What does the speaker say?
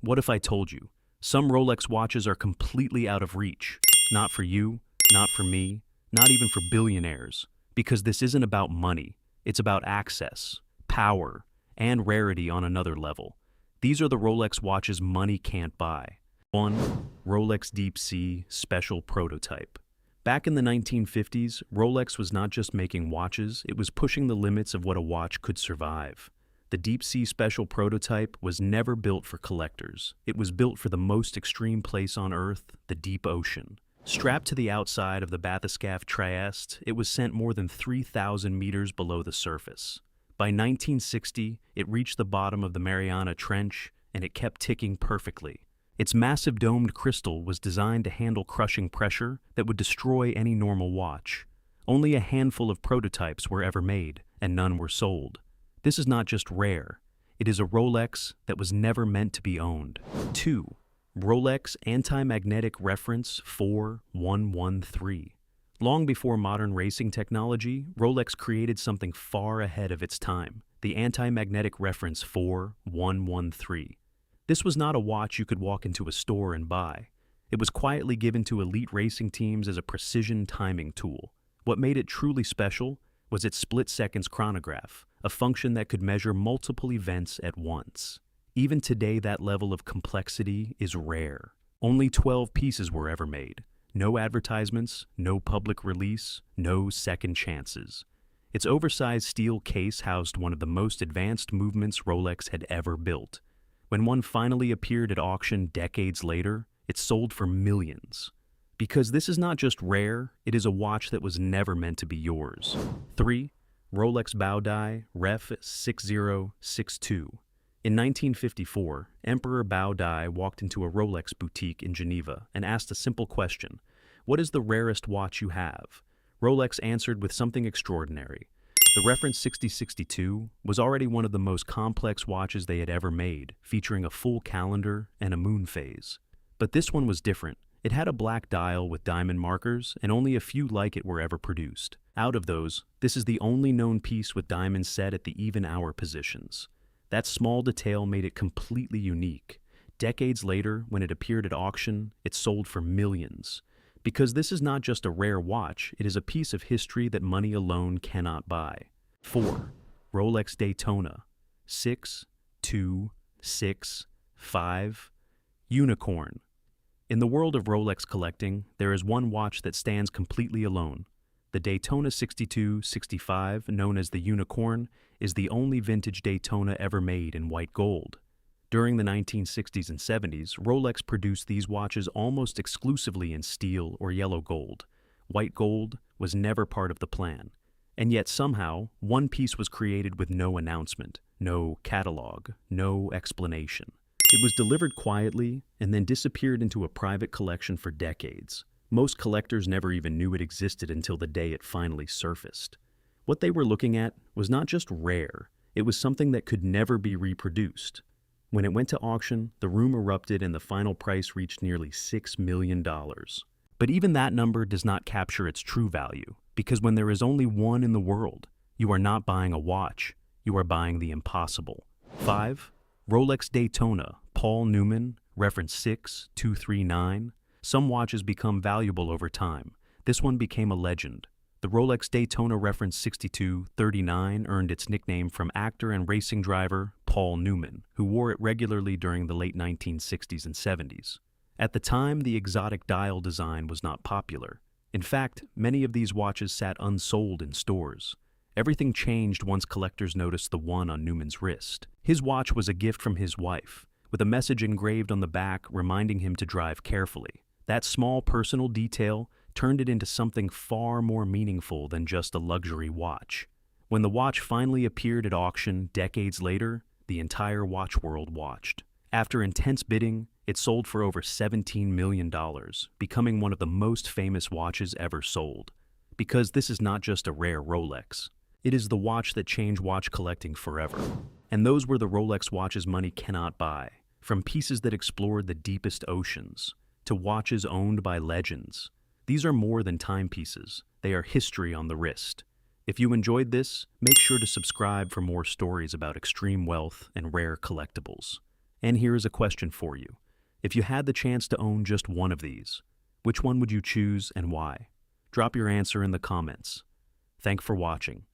What if I told you some Rolex watches are completely out of reach? Not for you, not for me, not even for billionaires. Because this isn't about money, it's about access, power, and rarity on another level. These are the Rolex watches money can't buy. 1. Rolex Deep Sea Special Prototype. Back in the 1950s, Rolex was not just making watches, it was pushing the limits of what a watch could survive. The Deep Sea Special Prototype was never built for collectors. It was built for the most extreme place on Earth, the deep ocean. Strapped to the outside of the bathyscaphe Trieste, it was sent more than 3,000 meters below the surface. By 1960, it reached the bottom of the Mariana Trench, and it kept ticking perfectly. Its massive domed crystal was designed to handle crushing pressure that would destroy any normal watch. Only a handful of prototypes were ever made, and none were sold. This is not just rare, it is a Rolex that was never meant to be owned. 2. Rolex Anti-Magnetic Reference 4113. Long before modern racing technology, Rolex created something far ahead of its time, the Anti-Magnetic Reference 4113. This was not a watch you could walk into a store and buy. It was quietly given to elite racing teams as a precision timing tool. What made it truly special was its split-seconds chronograph, a function that could measure multiple events at once. Even today, that level of complexity is rare. Only 12 pieces were ever made. No advertisements, no public release, no second chances. Its oversized steel case housed one of the most advanced movements Rolex had ever built. When one finally appeared at auction decades later, it sold for millions. Because this is not just rare, it is a watch that was never meant to be yours. 3. Rolex Baodai Ref 6062. In 1954, Emperor Baodai walked into a Rolex boutique in Geneva and asked a simple question: "What is the rarest watch you have?" Rolex answered with something extraordinary. The reference 6062 was already one of the most complex watches they had ever made, featuring a full calendar and a moon phase. But this one was different. It had a black dial with diamond markers, and only a few like it were ever produced. Out of those, this is the only known piece with diamonds set at the even hour positions. That small detail made it completely unique. Decades later, when it appeared at auction, it sold for millions. Because this is not just a rare watch, it is a piece of history that money alone cannot buy. 4. Rolex Daytona 6265 Unicorn. In the world of Rolex collecting, there is one watch that stands completely alone. The Daytona 6265, known as the Unicorn, is the only vintage Daytona ever made in white gold. During the 1960s and 70s, Rolex produced these watches almost exclusively in steel or yellow gold. White gold was never part of the plan. And yet somehow, one piece was created with no announcement, no catalog, no explanation. It was delivered quietly and then disappeared into a private collection for decades. Most collectors never even knew it existed until the day it finally surfaced. What they were looking at was not just rare, it was something that could never be reproduced. When it went to auction, the room erupted and the final price reached nearly $6 million. But even that number does not capture its true value, because when there is only one in the world, you are not buying a watch, you are buying the impossible. 5. Rolex Daytona Paul Newman, reference 6239. Some watches become valuable over time. This one became a legend. The Rolex Daytona reference 6239 earned its nickname from actor and racing driver Paul Newman, who wore it regularly during the late 1960s and 70s. At the time, the exotic dial design was not popular. In fact, many of these watches sat unsold in stores. Everything changed once collectors noticed the one on Newman's wrist. His watch was a gift from his wife, with a message engraved on the back reminding him to drive carefully. That small personal detail turned it into something far more meaningful than just a luxury watch. When the watch finally appeared at auction decades later, the entire watch world watched. After intense bidding, it sold for over $17 million, becoming one of the most famous watches ever sold. Because this is not just a rare Rolex. It is the watch that changed watch collecting forever. And those were the Rolex watches money cannot buy. From pieces that explored the deepest oceans, to watches owned by legends. These are more than timepieces. They are history on the wrist. If you enjoyed this, make sure to subscribe for more stories about extreme wealth and rare collectibles. And here is a question for you. If you had the chance to own just one of these, which one would you choose and why? Drop your answer in the comments. Thanks for watching.